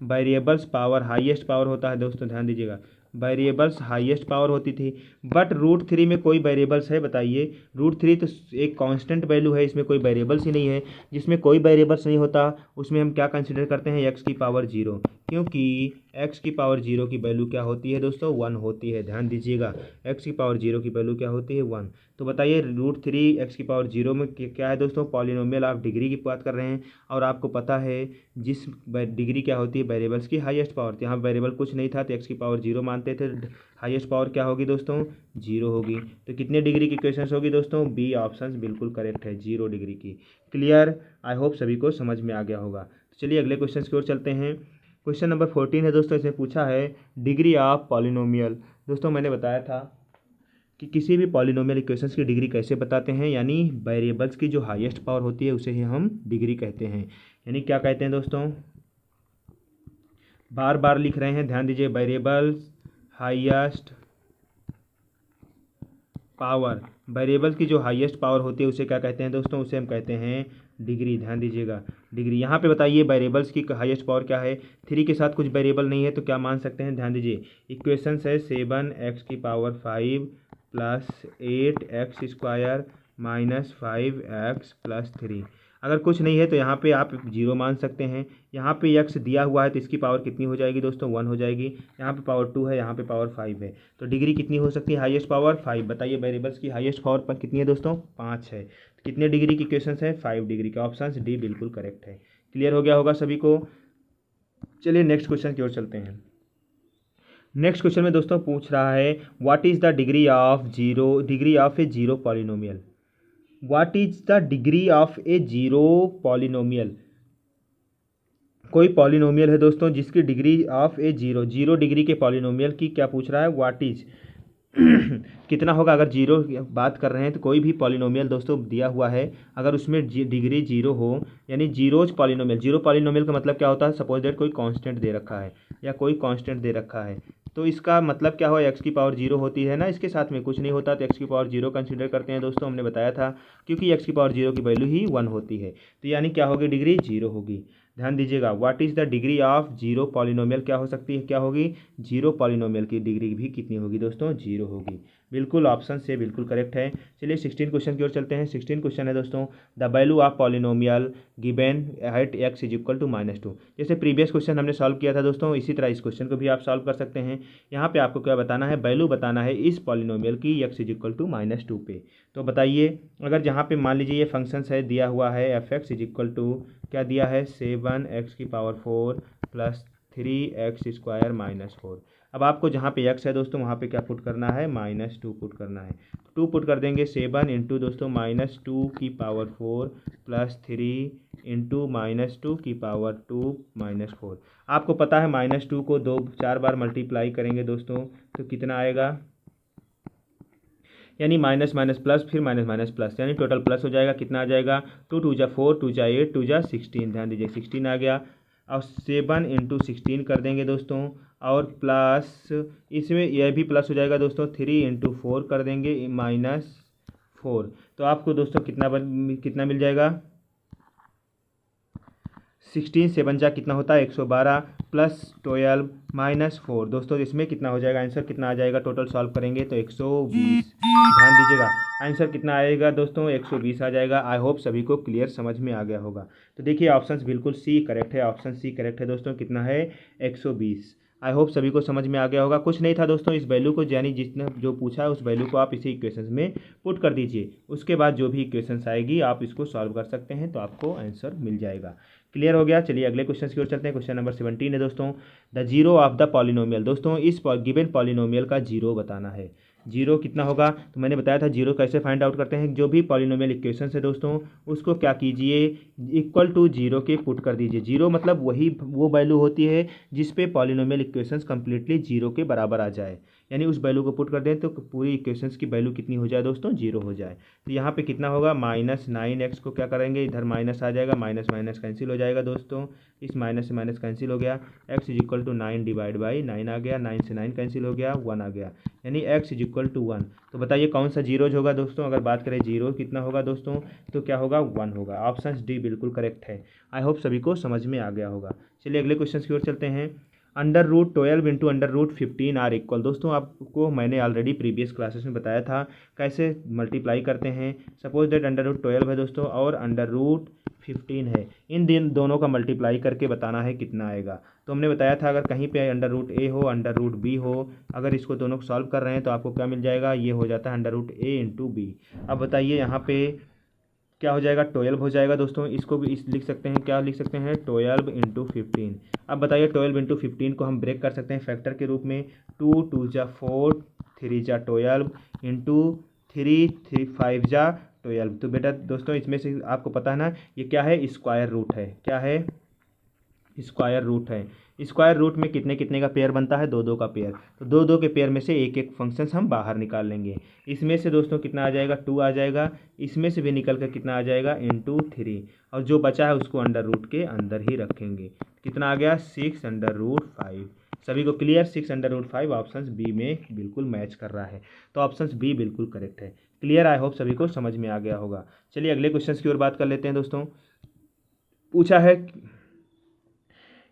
वेरिएबल्स पावर हाईएस्ट पावर होता है दोस्तों, ध्यान दीजिएगा वेरिएबल्स हाईएस्ट पावर होती थी। बट √3 में कोई वेरिएबल्स है बताइए, √3 तो एक कांस्टेंट वैल्यू है, इसमें कोई वेरिएबल्स ही नहीं है। जिसमें कोई वेरिएबल्स नहीं होता उसमें हम क्या कंसिडर करते हैं, एक्स की पावर 0, क्योंकि एक्स की पावर 0 की वैल्यू क्या होती है दोस्तों, 1 होती है। ध्यान दीजिएगा एक्स की पावर 0 की वैल्यू क्या होती है, 1। तो बताइए √3 एक्स की पावर 0 में क्या है दोस्तों, पॉलिनोमियल ऑफ डिग्री की बात कर रहे हैं। और आपको पता है जिस डिग्री क्या होती है, वेरिएबल्स की हाईएस्ट पावर। तो यहाँ वेरिएबल कुछ नहीं था तो एक्स की पावर 0 मानते थे, हाईएस्ट पावर क्या होगी दोस्तों, 0 होगी। तो कितने डिग्री की क्वेश्चन होगी दोस्तों, बी ऑप्शन बिल्कुल करेक्ट है, 0 डिग्री की। क्लियर, आई होप सभी को समझ में आ गया होगा। तो चलिए अगले क्वेश्चन की ओर चलते हैं। क्वेश्चन नंबर 14 है दोस्तों, इसमें पूछा है डिग्री ऑफ पॉलिनोमियल। दोस्तों मैंने बताया था कि किसी भी पॉलिनोमियल इक्वेशंस की डिग्री कैसे बताते हैं, यानी वेरिएबल्स की जो हाईएस्ट पावर होती है उसे ही हम डिग्री कहते हैं। यानी क्या कहते हैं दोस्तों, बार बार लिख रहे हैं, ध्यान दीजिए वेरिएबल्स हाईएस्ट पावर, वेरिएबल्स की जो हाईएस्ट पावर होती है उसे क्या कहते हैं दोस्तों, उसे हम कहते हैं डिग्री। ध्यान दीजिएगा डिग्री। यहाँ पे बताइए वेरिएबल्स की हाईएस्ट पावर क्या है, 3 के साथ कुछ वेरिएबल नहीं है तो क्या मान सकते हैं, ध्यान दीजिए इक्वेशंस है 7x की पावर 5 + 8x² - 5x + 3। अगर कुछ नहीं है तो यहाँ पे आप 0 मान सकते हैं। यहाँ पे x दिया हुआ है तो इसकी पावर कितनी हो जाएगी दोस्तों, 1 हो जाएगी। यहाँ पे पावर 2 है, यहाँ पे पावर 5 है, तो डिग्री कितनी हो सकती है, हाईएस्ट पावर 5। बताइए वेरिएबल्स की हाईएस्ट पावर पर कितनी है दोस्तों, 5 है। तो कितने डिग्री की क्वेश्चन है, 5 डिग्री का। ऑप्शन डी बिल्कुल करेक्ट है। क्लियर हो गया होगा सभी को। चलिए नेक्स्ट क्वेश्चन की ओर चलते हैं। नेक्स्ट क्वेश्चन में दोस्तों पूछ रहा है what is the degree of A zero polynomial. What is the degree of A zero polynomial. कोई पॉलिनोमियल है दोस्तों जिसकी degree of A zero degree के पॉलिनोमियल की क्या पूछ रहा है, व्हाट इज कितना होगा। अगर जीरो बात कर रहे हैं तो कोई भी पॉलिनोमियल दोस्तों दिया हुआ है, अगर उसमें डिग्री 0 हो, यानी जीरो पॉलिनोमियल का मतलब क्या होता है, सपोज दैट कोई कांस्टेंट दे रखा है या कोई कांस्टेंट दे रखा है, तो इसका मतलब क्या हो, एक्स की पावर 0 होती है ना, इसके साथ में कुछ नहीं होता तो एक्स की पावर 0 कंसीडर करते हैं दोस्तों, हमने बताया था, क्योंकि एक्स की पावर 0 की वैल्यू ही 1 होती है, तो यानी क्या होगी, डिग्री 0 होगी। ध्यान दीजिएगा, what is the degree of zero polynomial, क्या हो सकती है, क्या होगी, जीरो पॉलिनोमियल की डिग्री भी कितनी होगी दोस्तों, 0 होगी। बिल्कुल ऑप्शन से बिल्कुल करेक्ट है। चलिए 16 क्वेश्चन की ओर चलते हैं। 16 क्वेश्चन है दोस्तों, the value of polynomial given at x is equal to -2। जैसे प्रीवियस क्वेश्चन हमने सॉल्व किया था दोस्तों, इसी तरह इस क्वेश्चन को भी आप सॉल्व कर सकते हैं। यहाँ पे आपको क्या बताना है, वैल्यू बताना है इस पॉलिनोमियल की एक्स इज इक्वल टू -2 पे। तो बताइए, अगर जहाँ पे मान लीजिए ये फंक्शन है दिया हुआ है f x is equal to क्या दिया है, 7x की पावर 4 प्लस 3x² -4। अब आपको जहाँ पे x है दोस्तों वहाँ पे क्या पुट करना है, -2 पुट करना है। 2 पुट कर देंगे, 7 इंटू दोस्तों -2 की पावर 4 प्लस 3 इंटू -2 की पावर 2 -4। आपको पता है -2 को 4 बार मल्टीप्लाई करेंगे दोस्तों तो कितना आएगा, यानी माइनस माइनस प्लस, फिर माइनस माइनस प्लस, यानी टोटल प्लस हो जाएगा। कितना आ जाएगा, 2 2 जा 4, 2 जा 8, 2 जा 16। ध्यान दीजिए 16 आ गया। और 7 इंटू 16 कर देंगे दोस्तों, और प्लस इसमें यह भी प्लस हो जाएगा दोस्तों, 3 इंटू 4 कर देंगे -4। तो आपको दोस्तों कितना मिल जाएगा, 16 7 जा कितना होता है 112 प्लस 12 -4। दोस्तों इसमें कितना हो जाएगा, आंसर कितना आ जाएगा, टोटल सॉल्व करेंगे तो 120। ध्यान दीजिएगा आंसर कितना आएगा दोस्तों, 120 आ जाएगा। आई होप सभी को क्लियर समझ में आ गया होगा। तो देखिए ऑप्शन बिल्कुल सी करेक्ट है, ऑप्शन सी करेक्ट है दोस्तों। कितना है, 120। आई होप सभी को समझ में आ गया होगा। कुछ नहीं था दोस्तों, इस वैल्यू को यानी जिसने जो पूछा है उस वैल्यू को आप इसी इक्वेशन में पुट कर दीजिए। उसके बाद जो भी इक्वेशंस आएगी आप इसको सॉल्व कर सकते हैं, तो आपको आंसर मिल जाएगा। क्लियर हो गया। चलिए अगले क्वेश्चन की ओर चलते हैं। क्वेश्चन नंबर 17 है दोस्तों, the zero of the polynomial. दोस्तों इस गिवन पॉलिनोमियल का जीरो बताना है। जीरो कितना होगा, तो मैंने बताया था जीरो कैसे फाइंड आउट करते हैं। जो भी पॉलिनोमियल इक्वेशन है दोस्तों उसको क्या कीजिए, इक्वल टू जीरो के पुट कर दीजिए। जीरो मतलब वही वो वैल्यू होती है जिस पे पॉलिनोमियल इक्वेशंस कंप्लीटली जीरो के बराबर आ जाए, यानी उस वैल्यू को पुट कर दें तो पूरी इक्वेशंस की वैल्यू कितनी हो जाए दोस्तों, जीरो हो जाए। तो यहाँ पे कितना होगा, -9x को क्या करेंगे, इधर माइनस आ जाएगा, माइनस माइनस कैंसिल हो जाएगा दोस्तों, इस माइनस से माइनस कैंसिल हो गया। x is equal to 9 divide by 9 आ गया, 9 से 9 कैंसिल हो गया, 1 आ गया, यानी x इज इक्वल टू 1। तो बताइए कौन सा जीरो होगा दोस्तों, अगर बात करें जीरो कितना होगा दोस्तों, तो क्या होगा, 1 होगा। ऑप्शन डी बिल्कुल करेक्ट है। आई होप सभी को समझ में आ गया होगा। चलिए अगले क्वेश्चन की ओर चलते हैं। √12 इंटू √15 आर इक्वल। दोस्तों आपको मैंने ऑलरेडी प्रीवियस क्लासेस में बताया था कैसे मल्टीप्लाई करते हैं। सपोज दैट √12 है दोस्तों और √15 है, इन दोनों का मल्टीप्लाई करके बताना है कितना आएगा। तो हमने बताया था अगर कहीं पे √a हो √b हो, अगर इसको दोनों को सॉल्व कर रहे हैं तो आपको क्या मिल जाएगा, ये हो जाता है √a इंटू b। अब बताइए यहाँ पे क्या हो जाएगा, 12 हो जाएगा दोस्तों। इसको भी लिख सकते हैं, क्या लिख सकते हैं, 12 इंटू 15। अब बताइए 12 इंटू 15 को हम ब्रेक कर सकते हैं फैक्टर के रूप में। 2 2 जा 4, 3 जा 12 इंटू 3 3 5 जा 12। तो बेटा दोस्तों इसमें से आपको पता है ना ये क्या है, स्क्वायर रूट है। क्या है, स्क्वायर रूट है। स्क्वायर रूट में कितने कितने का पेयर बनता है, 2 2 का पेयर। तो 2 2 के पेयर में से एक एक फंक्शंस हम बाहर निकाल लेंगे। इसमें से दोस्तों कितना आ जाएगा, 2 आ जाएगा। इसमें से भी निकल कर कितना आ जाएगा, इंटू 3। और जो बचा है उसको अंडर रूट के अंदर ही रखेंगे। कितना आ गया, 6√5। सभी को क्लियर, 6√5 ऑप्शन बी में बिल्कुल मैच कर रहा है। तो ऑप्शन बी बिल्कुल करेक्ट है। क्लियर, आई होप सभी को समझ में आ गया होगा। चलिए अगले क्वेश्चन की ओर बात कर लेते हैं दोस्तों। पूछा है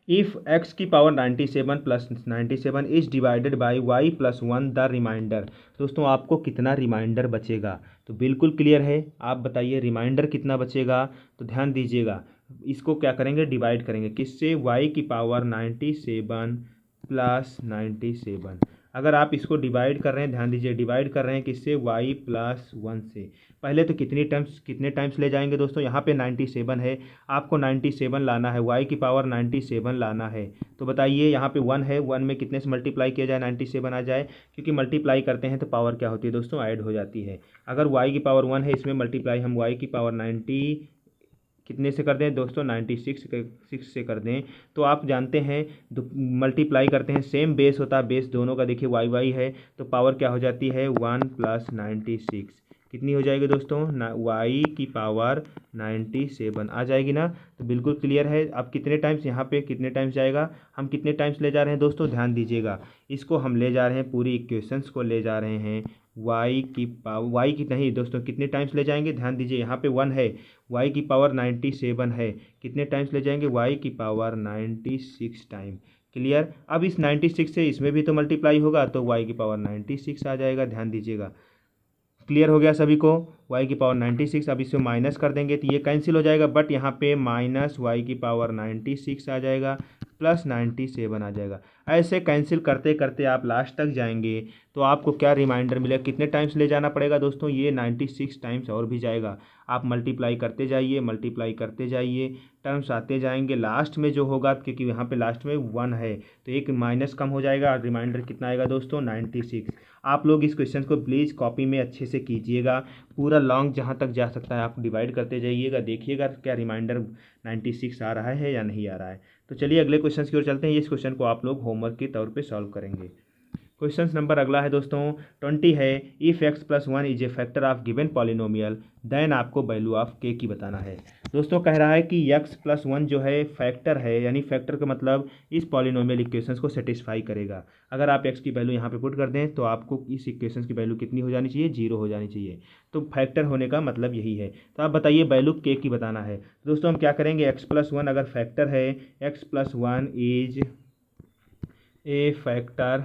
इफ़ एक्स की power 97 plus 97 is divided by y plus 1 the remainder. दोस्तों आपको कितना रिमाइंडर बचेगा, तो बिल्कुल क्लियर है, आप बताइए रिमाइंडर कितना बचेगा। तो ध्यान दीजिएगा, इसको क्या करेंगे, डिवाइड करेंगे किससे, वाई की पावर 97 प्लस 97। अगर आप इसको डिवाइड कर रहे हैं, ध्यान दीजिए डिवाइड कर रहे हैं किससे, वाई प्लस 1 से। पहले तो कितने टाइम्स ले जाएंगे दोस्तों, यहाँ पे 97 है, आपको 97 लाना है, वाई की पावर 97 लाना है। तो बताइए यहाँ पे 1 है, 1 में कितने से मल्टीप्लाई किया जाए 97 आ जाए, क्योंकि मल्टीप्लाई करते हैं तो पावर क्या होती है दोस्तों, ऐड हो जाती है। अगर वाई की पावर 1 है, इसमें मल्टीप्लाई हम वाई की पावर 90 कितने से कर दें दोस्तों, 96 से कर दें, तो आप जानते हैं मल्टीप्लाई करते हैं, सेम बेस होता है, बेस दोनों का देखिए वाई वाई है, तो पावर क्या हो जाती है 1 प्लस 96, कितनी हो जाएगी दोस्तों, वाई की पावर 97 आ जाएगी ना। तो बिल्कुल क्लियर है। अब कितने टाइम्स यहाँ पे कितने टाइम्स जाएगा, हम कितने टाइम्स ले जा रहे हैं दोस्तों, ध्यान दीजिएगा, इसको हम ले जा रहे हैं, पूरी इक्वेशंस को ले जा रहे हैं वाई की पावर, वाई की नहीं दोस्तों, कितने टाइम्स ले जाएंगे, ध्यान दीजिए यहाँ पे 1 है, वाई की पावर 97 है, कितने टाइम्स ले जाएंगे, वाई की पावर 96 टाइम। क्लियर। अब इस 96 से इसमें भी तो मल्टीप्लाई होगा, तो वाई की पावर 96 आ जाएगा, ध्यान दीजिएगा। क्लियर हो गया सभी को, y की पावर 96। अब इससे माइनस कर देंगे तो ये कैंसिल हो जाएगा, बट यहाँ पे माइनस वाई की पावर 96 आ जाएगा, प्लस 97 आ जाएगा। ऐसे कैंसिल करते करते आप लास्ट तक जाएंगे तो आपको क्या रिमाइंडर मिलेगा, कितने टाइम्स ले जाना पड़ेगा दोस्तों, ये 96 टाइम्स और भी जाएगा। आप मल्टीप्लाई करते जाइए, मल्टीप्लाई करते जाइए, टर्म्स आते जाएंगे, लास्ट में जो होगा, क्योंकि यहाँ पे लास्ट में 1 है तो एक माइनस कम हो जाएगा, और रिमाइंडर कितना आएगा दोस्तों, 96। आप लोग इस क्वेश्चन को प्लीज़ कॉपी में अच्छे से कीजिएगा, पूरा लॉन्ग जहाँ तक जा सकता है आप डिवाइड करते जाइएगा, देखिएगा क्या रिमाइंडर 96 आ रहा है या नहीं आ रहा है। तो चलिए अगले क्वेश्चन की ओर चलते हैं, इस क्वेश्चन को आप लोग होमवर्क के तौर पे सॉल्व करेंगे। क्वेश्चन नंबर अगला है दोस्तों 20 है, if x plus 1 is a factor of given polynomial then आपको वैल्यू ऑफ के की बताना है। दोस्तों कह रहा है कि एक्स प्लस 1 जो है फैक्टर है, यानी फैक्टर का मतलब इस पॉलिनोमियल इक्वेशंस को सेटिस्फाई करेगा। अगर आप एक्स की वैल्यू यहाँ पे पुट कर दें तो आपको इस इक्वेशंस की वैल्यू कितनी हो जानी चाहिए, 0 हो जानी चाहिए। तो फैक्टर होने का मतलब यही है। तो आप बताइए वैल्यू के की बताना है। दोस्तों हम क्या करेंगे, एक्स प्लस 1 अगर फैक्टर है, x plus 1 is a factor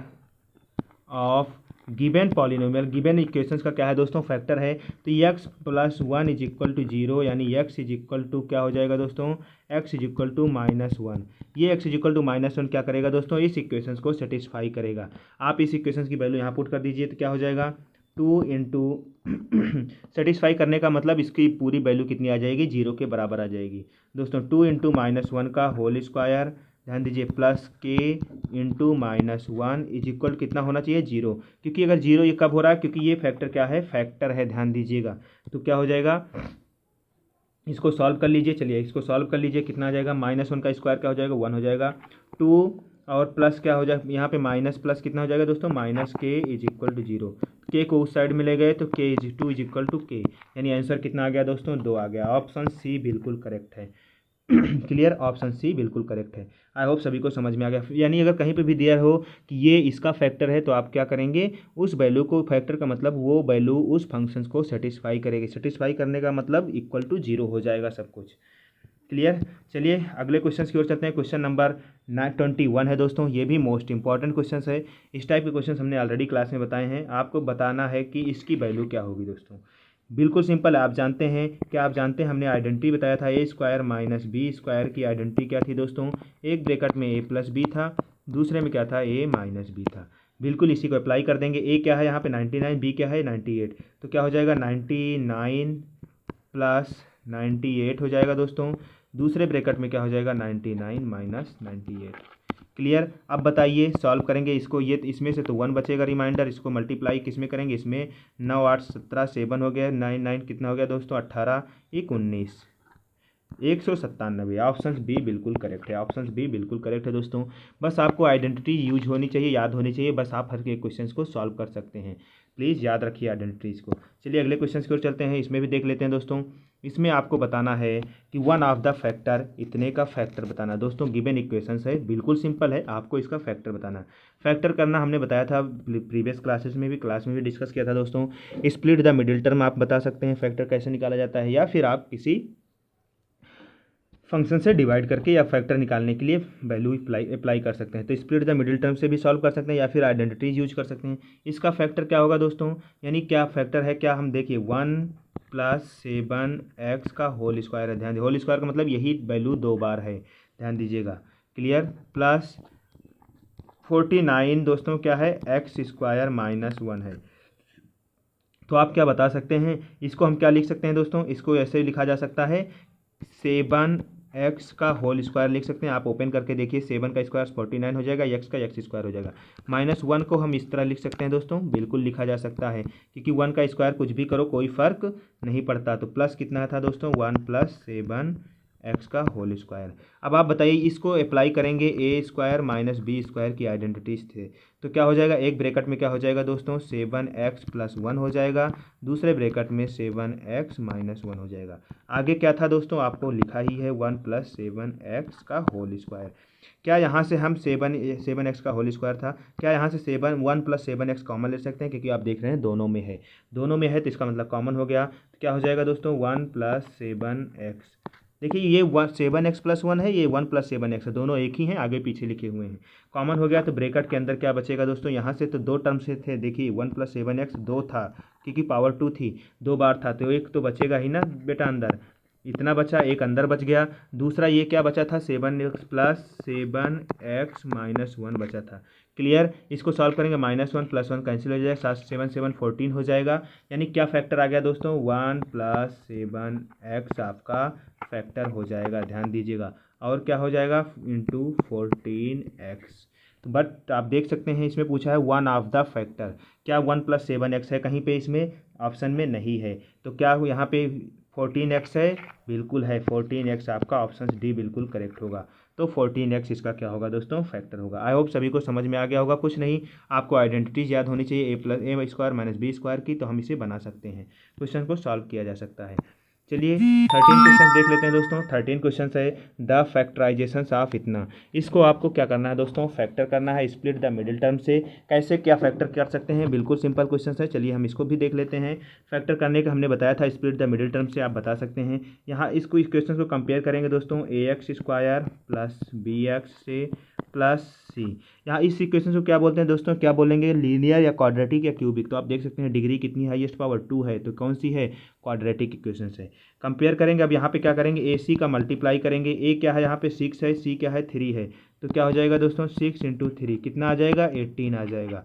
of given polynomial, given equations का क्या है दोस्तों, फैक्टर है, तो x plus 1 is equal to 0, यानी एक्स इज इक्वल टू क्या हो जाएगा दोस्तों, एक्स इज इक्वल टू -1। ये एक्स इज इक्वल टू -1 क्या करेगा दोस्तों, इस इक्वेशंस को सेटिस्फाई करेगा। आप इस इक्वेशंस की वैल्यू यहाँ पुट कर दीजिए तो क्या हो जाएगा, 2 इंटू सेटिस्फाई करने का मतलब इसकी पूरी वैल्यू कितनी आ जाएगी, 0 के बराबर आ जाएगी दोस्तों। 2 इंटू -1 का होल स्क्वायर, ध्यान दीजिए, प्लस के इंटू -1 इज इक्वल कितना होना चाहिए, 0, क्योंकि अगर 0 ये कब हो रहा है, क्योंकि ये फैक्टर क्या है, फैक्टर है, ध्यान दीजिएगा। तो क्या हो जाएगा, इसको सॉल्व कर लीजिए, चलिए इसको सॉल्व कर लीजिए, कितना आ जाएगा, -1 का स्क्वायर क्या हो जाएगा, 1 हो जाएगा, 2 और प्लस क्या हो जाएगा, यहाँ पे माइनस प्लस कितना हो जाएगा दोस्तों, माइनस के इज इक्वल टू 0। के को उस साइड में ले गए तो के इज 2 इज इक्वल टू के, यानी आंसर कितना आ गया दोस्तों, 2 आ गया। ऑप्शन सी बिल्कुल करेक्ट है। क्लियर, ऑप्शन सी बिल्कुल करेक्ट है। आई होप सभी को समझ में आ गया। यानी अगर कहीं पे भी दिया हो कि ये इसका फैक्टर है तो आप क्या करेंगे, उस वैल्यू को, फैक्टर का मतलब वो वैल्यू उस फंक्शन को सेटिस्फाई करेगी। सेटिस्फाई करने का मतलब इक्वल टू 0 हो जाएगा सब कुछ। क्लियर। चलिए अगले क्वेश्चन की ओर चलते हैं। क्वेश्चन नंबर 21 है दोस्तों, ये भी मोस्ट इंपॉर्टेंट क्वेश्चन है। इस टाइप के क्वेश्चन हमने ऑलरेडी क्लास में बताए हैं, आपको बताना है कि इसकी वैल्यू क्या होगी दोस्तों। बिल्कुल सिंपल है, आप जानते हैं, क्या आप जानते हैं, हमने आइडेंटिटी बताया था, ए स्क्वायर माइनस बी स्क्वायर की आइडेंटिटी क्या थी दोस्तों, एक ब्रैकेट में ए प्लस बी था, दूसरे में क्या था, ए माइनस बी था। बिल्कुल इसी को अप्लाई कर देंगे। ए क्या है यहाँ पे 99, बी क्या है 98, तो क्या हो जाएगा 99 प्लस 98 हो जाएगा दोस्तों। दूसरे ब्रैकेट में क्या हो जाएगा 99 माइनस 98। क्लियर। अब बताइए सॉल्व करेंगे इसको, ये इसमें से तो 1 बचेगा रिमाइंडर, इसको मल्टीप्लाई किस में करेंगे, इसमें 9 8 17 7 हो गया, 9 9 कितना हो गया दोस्तों, 18 1 19 197। ऑप्शन बी बिल्कुल करेक्ट है, ऑप्शन बी बिल्कुल करेक्ट है दोस्तों। बस आपको आइडेंटिटी यूज होनी चाहिए, याद होनी चाहिए, बस आप हर एक क्वेश्चन को सॉल्व कर सकते हैं। प्लीज़ याद रखिए आइडेंटिटीज को। चलिए अगले क्वेश्चन की ओर चलते हैं, इसमें भी देख लेते हैं दोस्तों। इसमें आपको बताना है कि वन ऑफ द फैक्टर, इतने का फैक्टर बताना। दोस्तों गिवन इक्वेशंस है, बिल्कुल सिंपल है, आपको इसका फैक्टर बताना। फैक्टर करना हमने बताया था प्रीवियस क्लास में भी डिस्कस किया था दोस्तों। स्प्लिट द मिडिल टर्म आप बता सकते हैं, फैक्टर कैसे निकाला जाता है, या फिर आप किसी फंक्शन से डिवाइड करके या फैक्टर निकालने के लिए वैल्यू अप्लाई कर सकते हैं। तो स्प्लिट द मिडिल टर्म से भी सॉल्व कर सकते हैं या फिर आइडेंटिटीज यूज कर सकते हैं। इसका फैक्टर क्या होगा दोस्तों, यानी क्या फैक्टर है, क्या हम देखिए 1 + 7x का होल स्क्वायर है। ध्यान, होल स्क्वायर का मतलब यही वैल्यू 2 बार है, ध्यान दीजिएगा। क्लियर, प्लस 49 दोस्तों क्या है, x² - 1 है। तो आप क्या बता सकते हैं, इसको हम क्या लिख सकते हैं दोस्तों, इसको ऐसे लिखा जा सकता है 7x का होल स्क्वायर लिख सकते हैं। आप ओपन करके देखिए, 7 का स्क्वायर 49 हो जाएगा, x का x² हो जाएगा। -1 को हम इस तरह लिख सकते हैं दोस्तों, बिल्कुल लिखा जा सकता है, क्योंकि 1 का स्क्वायर कुछ भी करो कोई फ़र्क नहीं पड़ता। तो प्लस कितना था दोस्तों, 1 + 7x का होल स्क्वायर। अब आप बताइए, इसको अप्लाई करेंगे a² - b² की आइडेंटिटीज थे, तो क्या हो जाएगा, एक ब्रैकेट में क्या हो जाएगा दोस्तों, 7x + 1 हो जाएगा, दूसरे ब्रैकेट में 7x - 1 हो जाएगा। आगे क्या था दोस्तों, आपको लिखा ही है 1 + 7x का होल स्क्वायर। क्या यहाँ से हम 7x का होल स्क्वायर था, क्या यहाँ से 1 + 7x कॉमन ले सकते हैं, क्योंकि आप देख रहे हैं दोनों में है, दोनों में है तो इसका मतलब कॉमन हो गया। तो क्या हो जाएगा दोस्तों, 1 + 7x। देखिए ये 7x + 1 है, ये 1 + 7x है, दोनों एक ही हैं, आगे पीछे लिखे हुए हैं। कॉमन हो गया तो ब्रैकेट के अंदर क्या बचेगा दोस्तों, यहाँ से तो 2 टर्म से थे, देखिए 1 + 7x 2 था, क्योंकि पावर 2 थी, 2 बार था, तो एक तो बचेगा ही ना बेटा अंदर, इतना बचा, एक अंदर बच गया। दूसरा ये क्या बचा था, 7x + 7x - 1 बचा था। क्लियर, इसको सॉल्व करेंगे, -1 + 1 कैंसिल हो जाएगा, 7 7 14 हो जाएगा। यानी क्या फैक्टर आ गया दोस्तों, 1 + 7x आपका फैक्टर हो जाएगा, ध्यान दीजिएगा। और क्या हो जाएगा, × 14x। तो बट आप देख सकते हैं इसमें पूछा है 1 ऑफ द फैक्टर, क्या 1 + 7x है कहीं पे, इसमें ऑप्शन में नहीं है, तो क्या यहाँ पे 14x है, बिल्कुल है 14x, आपका ऑप्शन डी बिल्कुल करेक्ट होगा। तो 14x इसका क्या होगा दोस्तों, फैक्टर होगा। आई होप सभी को समझ में आ गया होगा, कुछ नहीं, आपको आइडेंटिटीज याद होनी चाहिए, a + a² - b² की, तो हम इसे बना सकते हैं, क्वेश्चन को सॉल्व किया जा सकता है। चलिए 13 क्वेश्चन देख लेते हैं दोस्तों। 13 क्वेश्चन है द फैक्टराइजेशन ऑफ इतना। इसको आपको क्या करना है दोस्तों, फैक्टर करना है, स्प्लिट द मिडिल टर्म से। कैसे क्या फैक्टर कर सकते हैं, बिल्कुल सिंपल क्वेश्चन है, चलिए हम इसको भी देख लेते हैं। फैक्टर करने का हमने बताया था, स्प्लिट द मिडिल टर्म से आप बता सकते हैं। यहाँ इसको, इस क्वेश्चन को कंपेयर करेंगे दोस्तों, ax² + bx से प्लस c। यहाँ इस इक्वेशन को क्या बोलते हैं दोस्तों, क्या बोलेंगे, लीनियर या क्वाड्रेटिक या क्यूबिक। तो आप देख सकते हैं डिग्री कितनी, हाईएस्ट पावर 2 है, तो कौन सी है, क्वाड्रेटिक इक्वेशन से कंपेयर करेंगे। अब यहाँ पे क्या करेंगे, ए सी का मल्टीप्लाई करेंगे, ए क्या है यहाँ पे 6 है, सी क्या है 3 है, तो क्या हो जाएगा दोस्तों, 6 × 3 कितना आ जाएगा, 18 आ जाएगा।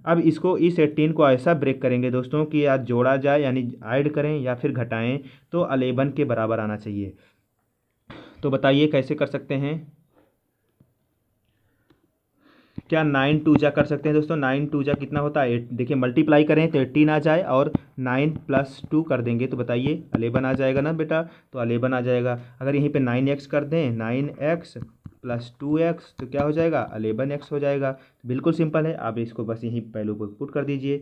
अब इसको, इस 18 को ऐसा ब्रेक करेंगे दोस्तों कि या जोड़ा जाए, यानी ऐड करें या फिर घटाएं, तो 11 के बराबर आना चाहिए। तो बताइए कैसे कर सकते हैं, क्या 9 2 जा कर सकते हैं दोस्तों, 9 2 जा कितना होता है 8। देखिए मल्टीप्लाई करें तो 18 आ जाए, और 9 + 2 कर देंगे तो बताइए 11 आ जाएगा ना बेटा, तो 11 आ जाएगा। अगर यहीं पे 9x कर दें, 9x + 2x, तो क्या हो जाएगा, 11x हो जाएगा। बिल्कुल सिंपल है, आप इसको बस यहीं पहलू को पुट कर दीजिए,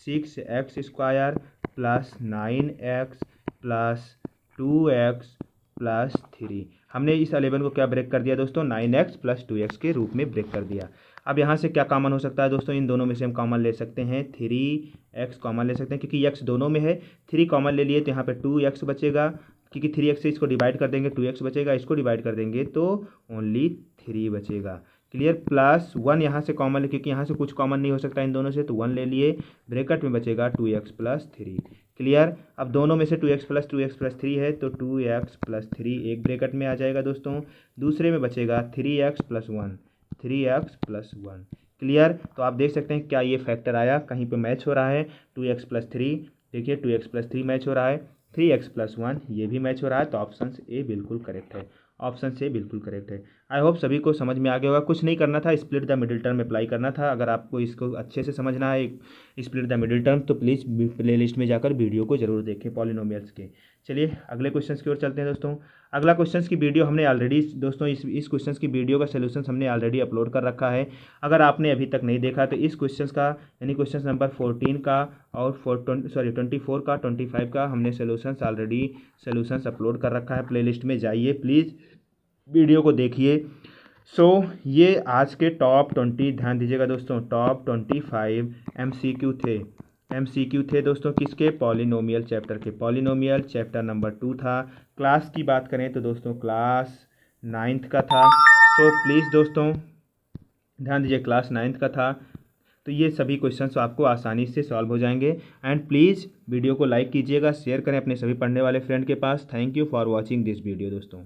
6x² + 9x + 2x + 3। हमने इस 11 को क्या ब्रेक कर दिया दोस्तों, 9x + 2x के रूप में ब्रेक कर दिया। अब यहाँ से क्या कॉमन हो सकता है दोस्तों, इन दोनों में से हम कॉमन ले सकते हैं, 3x कॉमन ले सकते हैं, क्योंकि x दोनों में है। 3 कॉमन ले लिए तो यहाँ पे 2x बचेगा, क्योंकि 3x से इसको डिवाइड कर देंगे 2x बचेगा, इसको डिवाइड कर देंगे तो ओनली 3 बचेगा। क्लियर, प्लस 1 यहाँ से कॉमन ले, क्योंकि यहाँ से कुछ कॉमन नहीं हो सकता इन दोनों से, तो 1 ले लिए, ब्रैकेट में बचेगा 2x + 3। क्लियर, अब दोनों में से 2x + 2x + 3 है, तो 2x + 3 एक ब्रैकेट में आ जाएगा दोस्तों, दूसरे में बचेगा 3x + 1, 3x + 1। क्लियर, तो आप देख सकते हैं क्या ये फैक्टर आया, कहीं पे मैच हो रहा है, 2x + 3, देखिए 2x + 3 मैच हो रहा है, 3x + 1 ये भी मैच हो रहा है, तो ऑप्शन ए बिल्कुल करेक्ट है, ऑप्शन से बिल्कुल करेक्ट है। आई होप सभी को समझ में आ गया होगा, कुछ नहीं करना था, split the middle term apply करना था। अगर आपको इसको अच्छे से समझना है स्प्लिट द मिडिल टर्म, तो प्लीज़ प्ले लिस्ट में जाकर वीडियो को जरूर देखें पॉलिनोमियल्स के। चलिए अगले क्वेश्चन की ओर चलते हैं दोस्तों। अगला क्वेश्चन की वीडियो हमने ऑलरेडी दोस्तों, इस क्वेश्चन की वीडियो का सोल्यूशन हमने ऑलरेडी अपलोड कर रखा है। अगर आपने अभी तक नहीं देखा तो इस क्वेश्चन का, यानी क्वेश्चन नंबर 14 का और 24 का, 25 का हमने सोल्यूशंस ऑलरेडी अपलोड कर रखा है। प्लेलिस्ट में जाइए प्लीज़, वीडियो को देखिए। ये आज के टॉप 20, ध्यान दीजिएगा दोस्तों, टॉप 25 MCQ थे। MCQ थे दोस्तों किसके, पॉलिनोमियल चैप्टर के। पॉलिनोमियल चैप्टर नंबर 2 था। क्लास की बात करें तो दोस्तों क्लास 9th का था। सो प्लीज़ दोस्तों ध्यान दीजिए, क्लास 9th का था। तो ये सभी क्वेश्चंस आपको आसानी से सॉल्व हो जाएंगे। एंड प्लीज़ वीडियो को लाइक कीजिएगा, शेयर करें अपने सभी पढ़ने वाले फ्रेंड के पास। Thank you for watching this video दोस्तों।